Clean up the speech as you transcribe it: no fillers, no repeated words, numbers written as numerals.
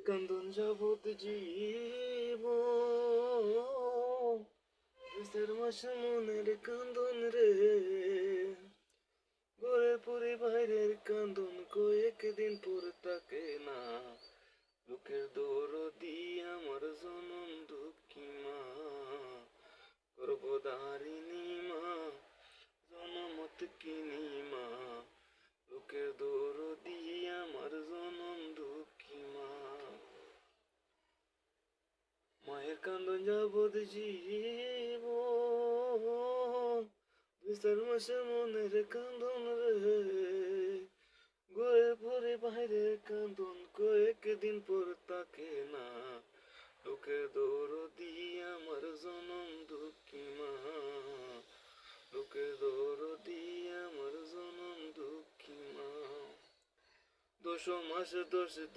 কান্দন যাবত জীব দেশের মাসে মনের কান্দন রে ঘরে পরে বাইরের কান্দন কয়েকদিন পর তাকে না লোকের দৌড়দি আমার জনম দুঃখী মা গর্ভধারিণী মা জনমত কিনি মা লোকের দৌড়দি আমার জনম দুঃখী মা মায়ের কান্দন যাবত জীব বিচার মাসে মনের কান্দন রে ঘরে পরে বাইরের কান্দন কয়েকদিন পর তাকে না লোকের দৌড় দিয়ে আমার জনম দুঃখী মা লোকের দৌড় দিয়ে আমার জনম দুঃখী মা 10 মাস 10 দিন